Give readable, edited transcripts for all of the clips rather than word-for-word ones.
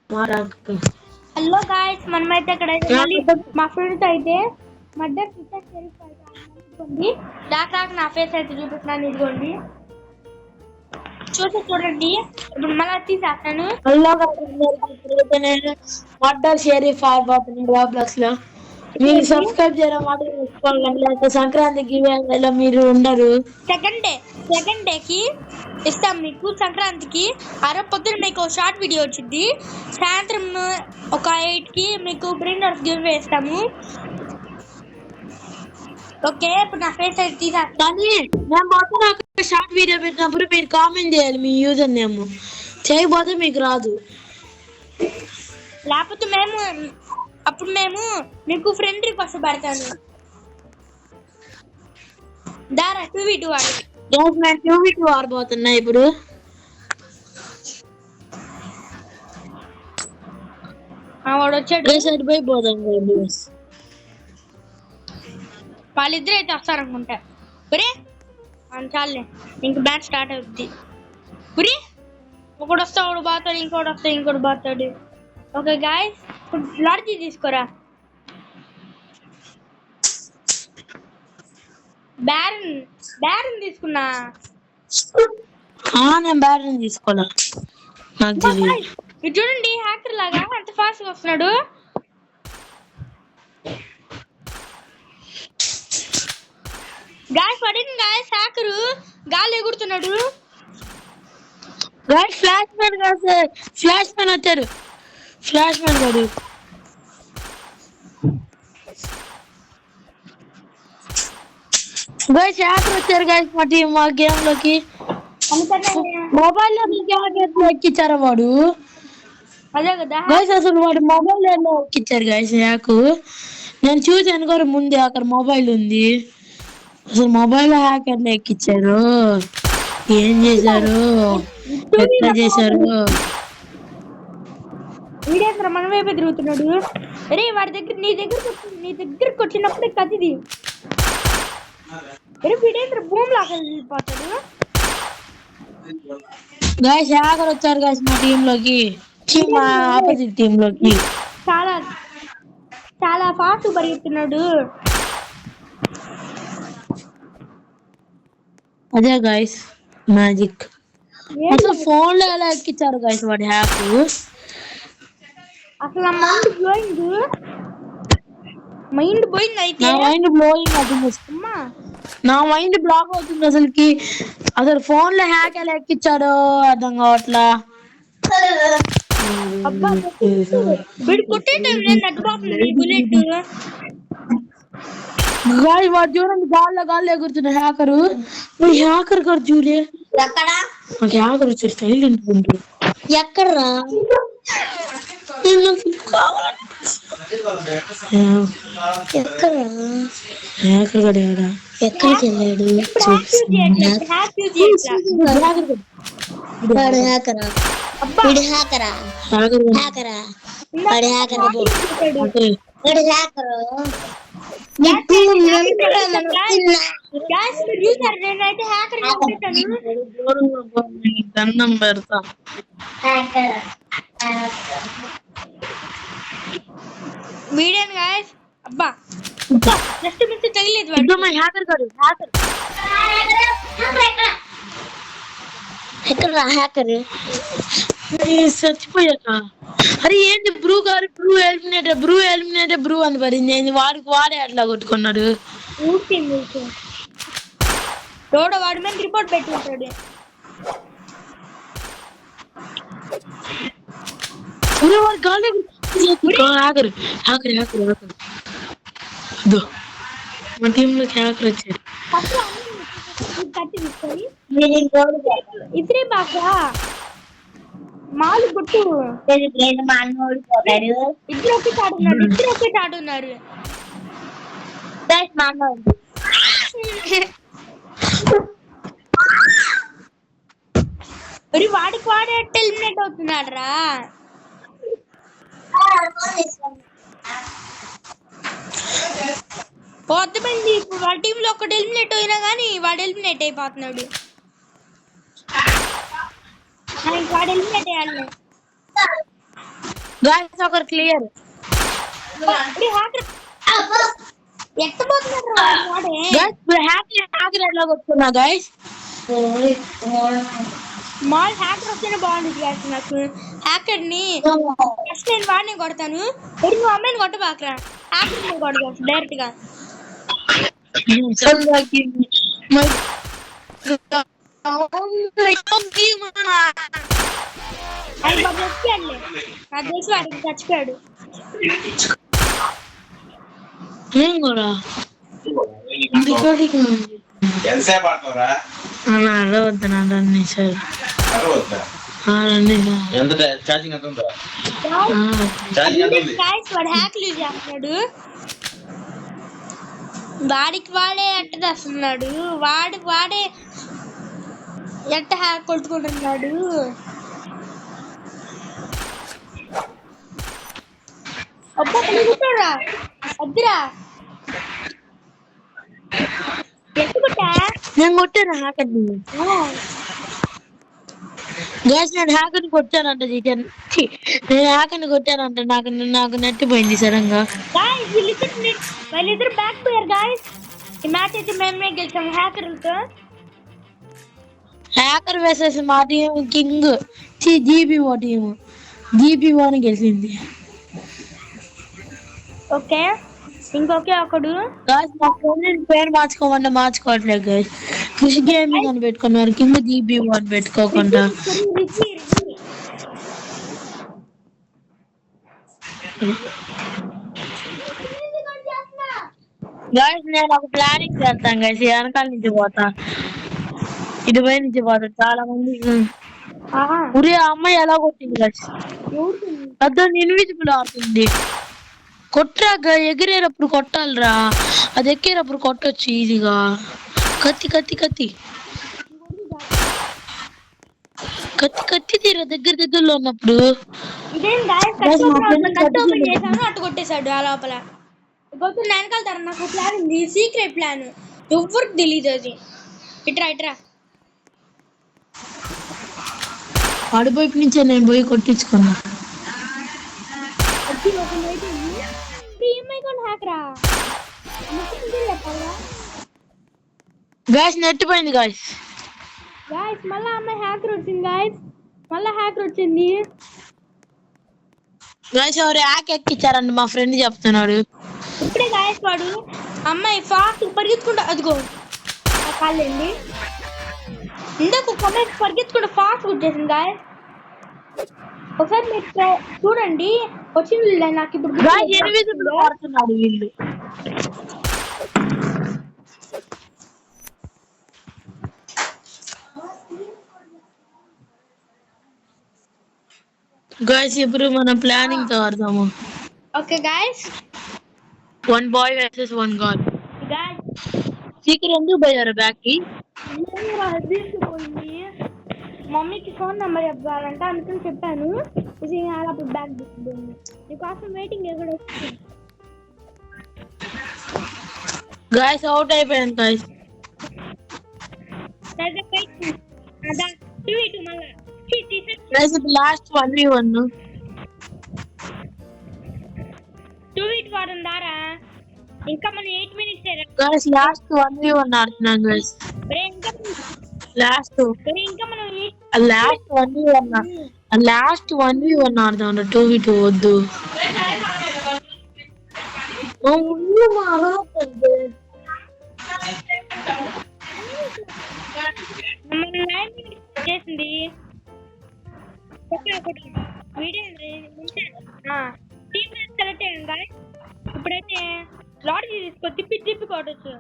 Hello guys, మనమైతే ఇక్కడ మళ్ళీ మా ఫ్రెండ్స్ అయితే మర్డర్ క్రికెట్ ఇదిగోండి. రాక నా ఫేస్ అయితే చూపిస్తున్నాను. ఇదిగోండి, చూడండి. ఇప్పుడు మళ్ళీ తీసేస్తాను. మర్డర్ షరీఫ్ ఆడబోతున్నాడు రాబ్లాక్స్ లో. మీరు సబ్స్క్రైబ్ చేయడం మాత్రం మర్చిపోకండి, లేకపోతే సంక్రాంతికి మీరు ఉండరు. సెకండ్ డేకి ఇస్తాం మీకు. సంక్రాంతికి ఆ రోజు పొద్దున్న మీకు షార్ట్ వీడియో వచ్చింది. సాయంత్రం ఒక 8కి మీకు బ్రెయినర్స్ గివ్ వేస్తాము. ఓకే, ఇప్పుడు నా ఫేస్ అయితే తీసేస్తాను. నేను మొత్తం నాకు షార్ట్ వీడియో పెట్టినప్పుడు మీరు కామెంట్ చేయాలి మీ యూజర్ నేమ్. చేయకపోతే మీకు రాదు. లేకపోతే అప్పుడు మేము మీకు ఫ్రెండ్ రిక్వెస్ట్ పెడతాను. దారా 2v2 ఆడు. 2v2 ఆడబోతున్నా ఇప్పుడు. వాడు వచ్చాడు. సరిపోయిపోదాం. వాళ్ళిద్దరు అయితే వస్తారనుకుంటా. ఒరే చాలే, ఇంక మ్యాచ్ స్టార్ట్ అవుద్ది. ఒరే ఒకడు వస్తా, ఒకడు బాతాడు, ఇంకోటి వస్తా, ఇంకోటి బాతాడు. ఓకే గాయ్స్, ఇప్పుడు లాడ్జీ తీసుకోరా. బ్యారన్ తీసుకున్నా. నేను బ్యారన్ తీసుకోవాలా? ఇది చూడండి, హ్యాకర్ లాగా అంత ఫాస్ట్ గా వస్తున్నాడు. గాయ్స్ పడింది గాయ్స్, హ్యాకర్ గాలి ఎగురుతున్నాడు. గాయ్స్ ఫ్లాష్ మ్యాన్ వచ్చారు. ఫ్లాష్ మ్యాన్ గాడు. గాయ్స్ హ్యాకర్ వచ్చారు గాయ్స్ మా గేమ్ లోకి. మొబైల్ లో ఎక్కిచ్చారా వాడు? అదే కదా గాయ్స్, అసలు వాడు మొబైల్ లో ఎక్కిచ్చారు గాయ్స్ హ్యాక్. నేను చూసాను కూడా ముందే అక్కడ మొబైల్ ఉంది. అసలు మొబైల్ హ్యాకర్ ఎక్కిచ్చారు. ఏం చేశారు, ఎట్లా చేశారు? వీడేంద్ర మన వైపే తిరుగుతున్నాడు. అరే వాడి దగ్గర నీ దగ్గరకు వచ్చినప్పుడే కదిది. అరే వీడేంద్ర భూమి లాగా వెళ్ళిపోతాడు. గాయ్స్ హ్యాకర్ వచ్చారు గాయ్స్ మా టీమ్ లోకి, మా ఆపోజిట్ టీమ్ లోకి. చాలా ఫాస్ట్ పరిగెత్తున్నాడు. అదే గాయ్స్ మ్యాజిక్. అసలు ఫోన్ లో ఎలా ఎక్కిచ్చారు గాయ్స్ వాడి హ్యాక్? అసలు మైండ్ పోయింది. అయితే నా మైండ్ బ్లోయింగ్ అవుతుంది. నా మైండ్ బ్లాక్ అవుతుంది అసలుకి. అసలు ఫోన్ లో హ్యాక్ ఎలా ఎక్కిచ్చాడో అర్థం కావట్లా. కొట్టే టైం లేదు, అడ్డుపోతుంది బుల్లెట్. గాలి వాడు చూడండి, గాల్లో ఎగురుతున్న హ్యాకరు. హ్యాకర్ గారు చూడే, హ్యాకర్ వచ్చారు సైలెంట్ ఉంటుంది. ఎక్కడరా హ్యాకర్ గడు ఎవరా? ఎక్కడికి వెళ్ళాడు? దండం పెడతా. వీడియన్ గాయ్స్, అబ్బా జస్ట్ మిస్ తగిలేదు. హ్యాకర్ చచ్చిపోయాక. అరే ఏంటి బ్రూ గారు, బ్రూ అని పడింది. వాడే అట్లా కొట్టుకున్నాడు. వాడి మీద రిపోర్ట్ పెట్టుకుంటాడు. మా టీమ్ లోకి హ్యాకర్ వచ్చారు. ఇద్దరే బాగా మాలు కొట్టు. ఇద్దరు ఒకే ఆడున్నారు. వాడికి వాడే ఎలిమినేట్ అవుతున్నాడు రా. అర్థమైంది. ఇప్పుడు వాడి టీమ్ లో ఒకటి ఎలిమినేట్ అయినా గానీ వాడు ఎలిమినేట్ అయిపోతున్నాడు. వాడు ఎలిమినేట్ అయ్యాలి. గాయస్ ఒకరు క్లియర్. హ్యాకర్ ఎట్లా కొట్టుకున్నా గాయస్? మాల్ హ్యాకర్ వస్తేనే బాగుంటుంది గాయస్. నాకు హ్యాకర్ ని ఫస్ట్ నేను వాడిని కొడతాను. నువ్వు అమ్మాయిని కొట్టబాకరా, హ్యాకర్ ని కొడతాను డైరెక్ట్ గా. అది బాబు చచ్చిపోయాడులే, నాకు తెలిసి వాడికి చచ్చిపోయాడు. ఏం కూడా ఎంతసేపు ఆడతావురా? అరవద్దు సార్. ఎంత ఛార్జింగ్ ఎంత ఉందా? ఛార్జింగ్ ఎంత ఉంది? గాయ్స్ వాడు హ్యాక్ యూజ్ చేస్తున్నాడు. వాడికి వాడే ఎట్ట చేస్తున్నాడు, వాడే ఎట్ట హ్యాక్ కొట్టుకుంటున్నాడు. అబ్బా కూర్చోరా వద్దురా. ఎత్తుకుంటా నేను కొట్టాను హ్యాకర్ ని. గాయస్ నేను హ్యాకర్ ని కొట్టానంట. నేను హ్యాకర్ ని కొట్టానంట. నాకు నెట్ పోయింది సడన్ గా. గాయ్స్ వీళ్ళిద్దరు బ్యాక్ పోయారు గాయ్స్. ఈ మ్యాచ్ అయితే మేమే గెలిచాము హ్యాకర్లతో. హ్యాకర్ వేసేసి మా టీం కింగ్ జీబీఓ టీం జీబీఓని గెలిచింది. ఓకే ఇంకొకే ఒకడు గాయస్ మా ఫ్రెండ్ పేరు మార్చుకోమంటే మార్చుకోవట్లేదు గాయస్. కృషి గేమింగ్ అని పెట్టుకున్నారు, కింగ్ జీబీఓ అని పెట్టుకోకుండా. గాయస్ నేను ఒక ప్లానింగ్ చేస్తాను గాయస్. వెనకాల నుంచి పోతా, ఇటువై నుంచి పోతా. చాలా మంది ఉరి ఆ అమ్మాయి ఎలా కొట్టింది గాయస్? పెద్ద ఇన్విజిబుల్ అవుతుంది. కొట్టాక ఎగిరేటప్పుడు కొట్టాలిరా, అది ఎక్కేటప్పుడు కొట్టొచ్చు ఈజీగా. కత్తి కత్తి కత్తి కత్తి కత్తి తీరా దగ్గరలో ఉన్నప్పుడు. అట్టు కొట్టేశాడు ఆ లోపల. గౌతమ్ వెనకాల నాకు ప్లాన్ ఉంది, సీక్రెట్ ప్లాన్, ఎవరికి తెలియదు అది. ఇట్రా అడువైపు నుంచే నేను పోయి కొట్టించుకున్నా. గాయస్ నెట్ పోయింది గాయస్. మళ్ళా అమ్మాయి హ్యాకర్ వచ్చింది గాయస్, మళ్ళా హ్యాకర్ వచ్చింది గాయస్. ఎవరు హ్యాక్ ఎక్కిచ్చారండి మా ఫ్రెండ్ చెప్తున్నాడు ఇప్పుడే గాయస్. వాడు అమ్మాయి ఫాస్ట్ పరిగెత్తుకుంటా, అదిగో కాళ్ళండి ఇందాక ఒక అమ్మాయి పరిగెత్తుకుంటా ఫాస్ట్ వచ్చేసింది గాయస్. ఒకసారి మీరు చూడండి వచ్చింది నాకు ఇప్పుడు. ఆడుతున్నాడు వీళ్ళు. గాయస్ ఇప్పుడు మనం ప్లానింగ్ తో ఆడదాము. Okay guys, 1 boy versus 1 girl. Guys secret ఎందుకు పోయారు బ్యాక్ కి? మమ్మీకి ఫోన్ నెంబర్ చెప్పాలంట అందుకని చెప్పాను. అప్పుడు బ్యాగ్ తీసుకుంది. నీకోసం వెయిటింగ్ ఎక్కడ వస్తుంది. గాయస్ అవుట్ అయిపోయాను గాయస్. లాస్ట్ 1v1 వాడుందారా ఇంకా మన 8 మినిట్స్ గాయస్. లాస్ట్ 1v1 ఆడుతున్నాం గాయస్. లాస్ట్ 1v1 ఆడదాం. 2v2 వద్దు. చేసింది వీడియో టీమ్ సెలెక్ట్ అయ్యింది. ఇప్పుడైతే లాడ్ తీసుకో, తిప్పి కొట్టచ్చు.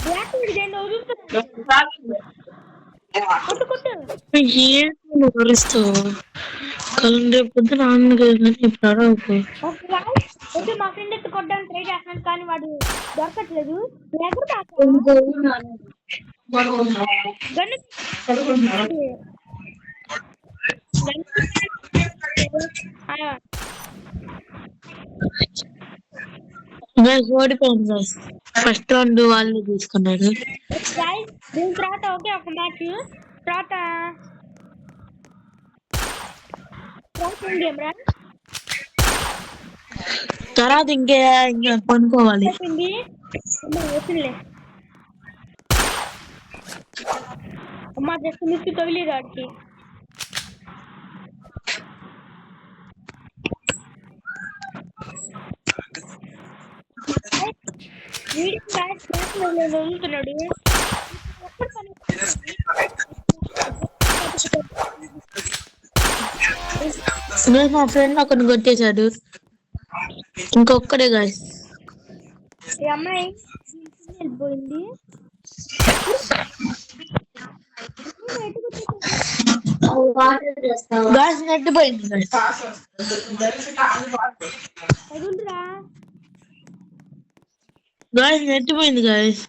బ్లాక్ కొట్టు కొట్టు. ఏం వరుస్తావు కలం రేపు పొద్దున ఆన్ను కదా ఇప్పుడు అడవకు. ఓకే guys, ఓకే మా ఫ్రెండ్ ఎత్తు కొట్టడానికి ట్రై చేస్తున్నాను కానీ వాడు దొరకట్లేదు. ఎక్కడ దాకా ఓడిపోయింది గైస్. ఫస్ట్ రౌండ్ వాళ్ళు తీసుకున్నారు. దీని తర్వాత ఓకే ఒక మ్యాచ్ తర్వాత గేమ్ రా తర్వాత ఇంకా పనుకోవాలి. వచ్చింది వచ్చిందిలే అమ్మ జస్ట్ మిస్ తగిలేదు వాడికి. వదులుతున్నాడు మా ఫ్రెండ్ ఒకరిని కొట్టేశాడు. ఇంకొక్కడే గాయస్. ఈ అమ్మాయి వెళ్ళిపోయింది. గాయస్ నెట్ పోయింది వదులురా గాయస్ నెట్ పోయింది గాయస్.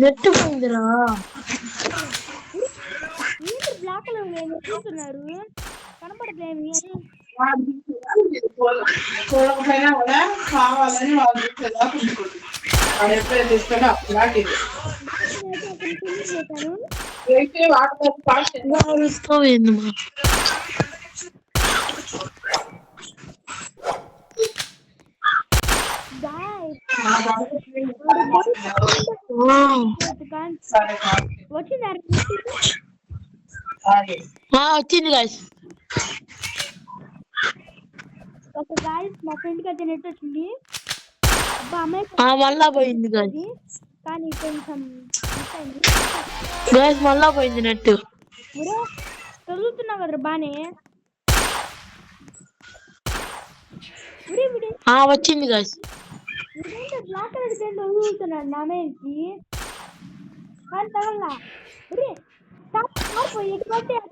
నెట్ పోయిందిరా. ఏంటి బ్లాక్ లో చూస్తున్నారు కనపడట్లేదు చూడకపోయినా కూడా కావాలని వాళ్ళు ఎప్పుడైతే తీసుకొని అప్పటిలాంటి వచ్చింది గాయస్. ఒక గాయస్ మా ఫ్రెండ్ కి అయితే నెట్ వచ్చింది. మళ్ళా పోయింది గాయస్. కానీ కొంచెం గాయస్ మళ్ళా పోయింది నెట్. చదువుతున్నావు కదరా బానే. వచ్చింది గాయస్. బ్లాక్ వదులుతున్నాడు నా మేకి కానీ తగలా.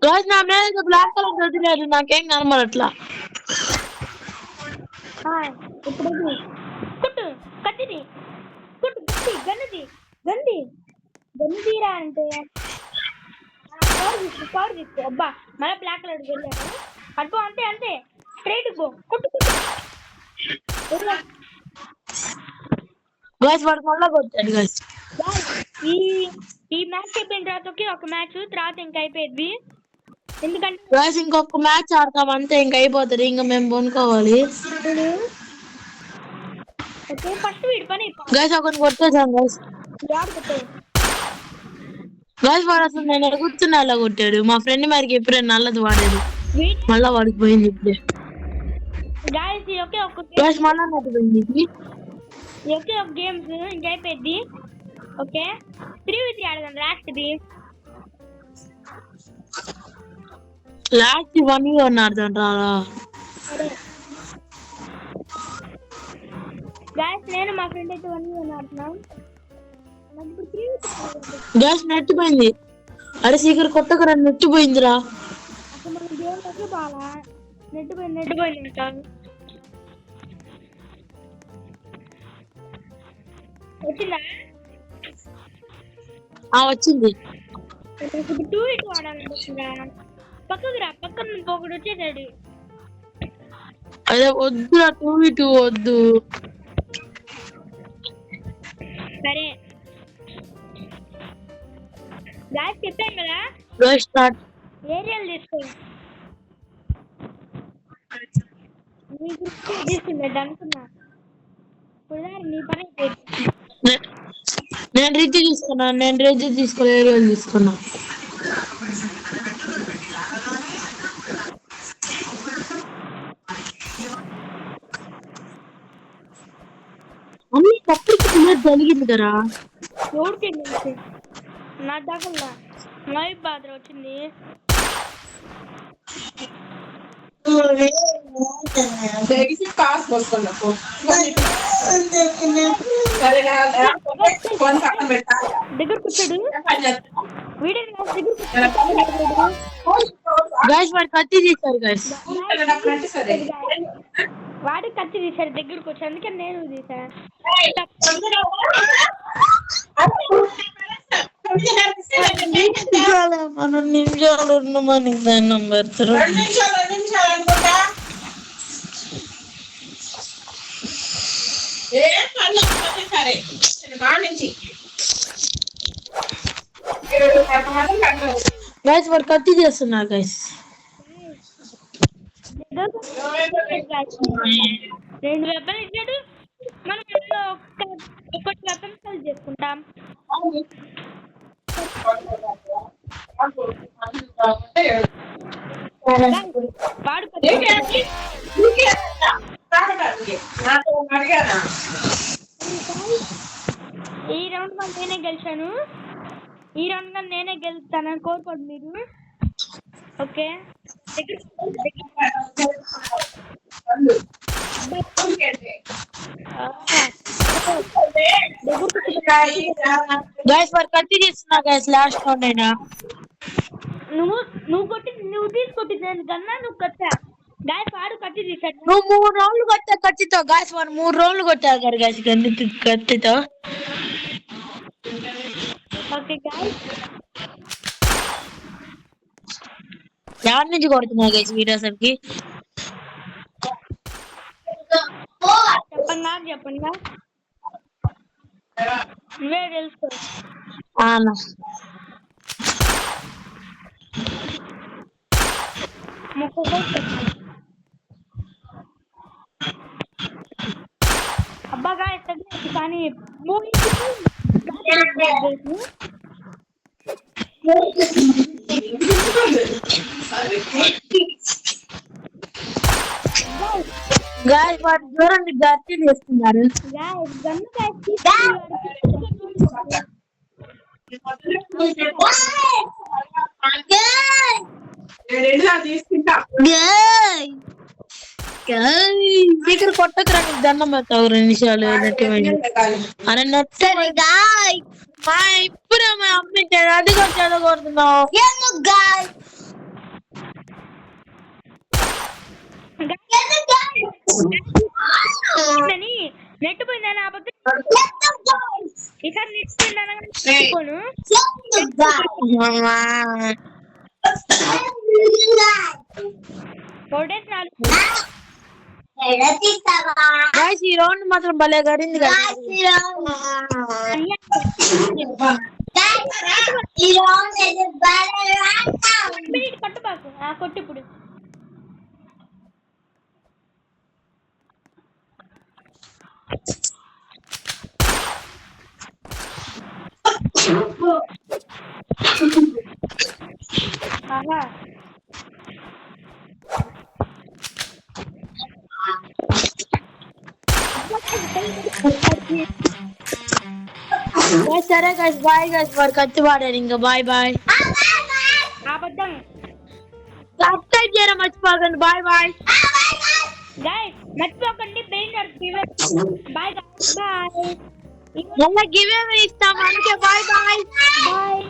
గాయస్ నా మీద బ్లాక్ కలర్ వదిలేదు నాకేం కనబడట్లా. ఇప్పుడు కుట్టు కత్తిది కుట్టు గన్నుది గన్ను తీరా అంటే పవర్ తీసుకో. అబ్బా మళ్ళీ బ్లాక్ కలర్ వెళ్ళాను అటు అంతే అంతే స్ట్రైట్ పో కుట్టు గాయస్ వాడు మళ్ళా కొట్టాడు గాయస్. ఈ మ్యాచ్ అయిపోయిన తర్వాత ఒక మ్యాచ్ తర్వాత ఇంకా అయిపోయింది. ఎందుకంటే గాయస్ ఇంకొక మ్యాచ్ ఆడతాం అంతే ఇంకా అయిపోతుంది. ఇంకా మేము కొనుక్కోవాలి. ఫస్ట్ వీడి పని గాయస్ ఒకరిని కొట్టేసాం గాయస్. గాయస్ వాడు అసలు నేను కూర్చున్నా అలా కొట్టాడు. మా ఫ్రెండ్ మరికి ఎప్పుడే నల్లది వాడేది మళ్ళా వాడికి పోయింది ఇప్పుడే. గాయస్ మళ్ళా నాకు పోయింది. ఓకే ఒక గేమ్స్ ఇంకా అయిపోయింది. ఓకే 3v3 ఆడదాం లాస్ట్ 1v1 ఆడదాం రారా. గాయస్ నేను మా ఫ్రెండ్ అయితే 1v1 ఆడుతున్నాం. గాయస్ నెట్ పోయింది. అరే సీకర్ కొట్టకరా నెట్ పోయిందిరా. అసలు మన గేమ్ లోకి బాగా నెట్ పోయింది ఇంకా. వచ్చిందా? వచ్చింది. 2v2 ఆడాలనుకుంటున్నా. పక్కకు రా పక్కన ఒకడు వచ్చేసాడు. అదే వద్దురా 2v2 వద్దు. సరే గాయస్ చెప్పాను కదా గాయస్ స్టార్ట్. ఏరియల్ తీసుకో. తీసుకున్నాడు అనుకున్నా. నీ పని నేను రిజ్జు తీసుకున్నాను. నేను రిజ్జు తీసుకున్నా ఏరియల్ తీసుకున్నా. అన్ని తప్పకి జరిగింది కదా. ఎవరికి నా దగ్గర నైట్ బాధ వచ్చింది. తెగిసి కాసు పోసుకున్నా సరే ఫోన్ పక్కన పెట్టాలి దగ్గర కూర్చోడు వీడియో గైస్ వాడు కత్తి తీశారు గైస్. సరే వాడి కత్తి తీశాడు దగ్గరకు వచ్చి, అందుకని నేను తీసా. మనం నిమిషాలు ఉన్నామని దండం పెడతారు. 2 నిమిషాలు అనుకుంటా. ఏం పని సరే నుంచి గైస్ వాడు కత్తి చేస్తున్నారు గైస్. 2 వెబ్బలు ఇచ్చాడు, మనం ఇందులో ఒకటి వెబ్బలు కలిసి చేసుకుంటాం. వాడు ఈ రౌండ్ గా నేనే గెలిచాను, ఈ రౌండ్ గా నేనే గెలుస్తానని కోరుకోండి మీరు. ఓకే గైస్ వాడు కత్తి తీస్తున్నా గైస్. లాస్ట్ రౌండ్ అయినా నువ్వు తీసుకొట్టింది కన్నా నువ్వు కట్టా. గాయస్ వాడు కత్తి తీసాడు. నువ్వు 3 రౌండ్లు కొట్టా కత్తితో. గాయస్ వాడు 3 రౌండ్లు కొట్టారు కదా గైస్ కత్తితో. ఓకే గాయస్ ఎవరి నుంచి కొడుతున్నా గైస్ వీడియో అసలుకి చెప్పండి నువ్వే తెలుసుకో. అబ్బా గాయస్ కానీ గాయస్ వాడు దూరం గట్టి చేస్తున్నారు. తీసుకుంటా ఇక్కడ కొట్టకురా నీకు దండం పెడతావు 2 నిమిషాలు అరే నచ్చరు మా ఇప్పుడే మా అమ్మించాడు అది కూడా చదవకూడుతున్నావు. నెట్ పోయిందని అబద్ధం ఈసారి నెట్ పోయిందను గైస్ ఈ రౌండ్ మాత్రం భలే గడింది కదా. కట్టుబాకు కొట్టు ఇప్పుడు. ఆహా సరే గైస్ బాయ్ గైస్ వాడు కత్తి వాడారు ఇంకా బాయ్ బాయ్. అబద్ధం సబ్స్క్రైబ్ చేయడం మర్చిపోకండి. బాయ్ బాయ్ గైస్ మర్చిపోకండి. బాయ్ బాయ్ మళ్ళీ గివ్ అవే ఇస్తాం అందుకే బాయ్ బాయ్ బాయ్.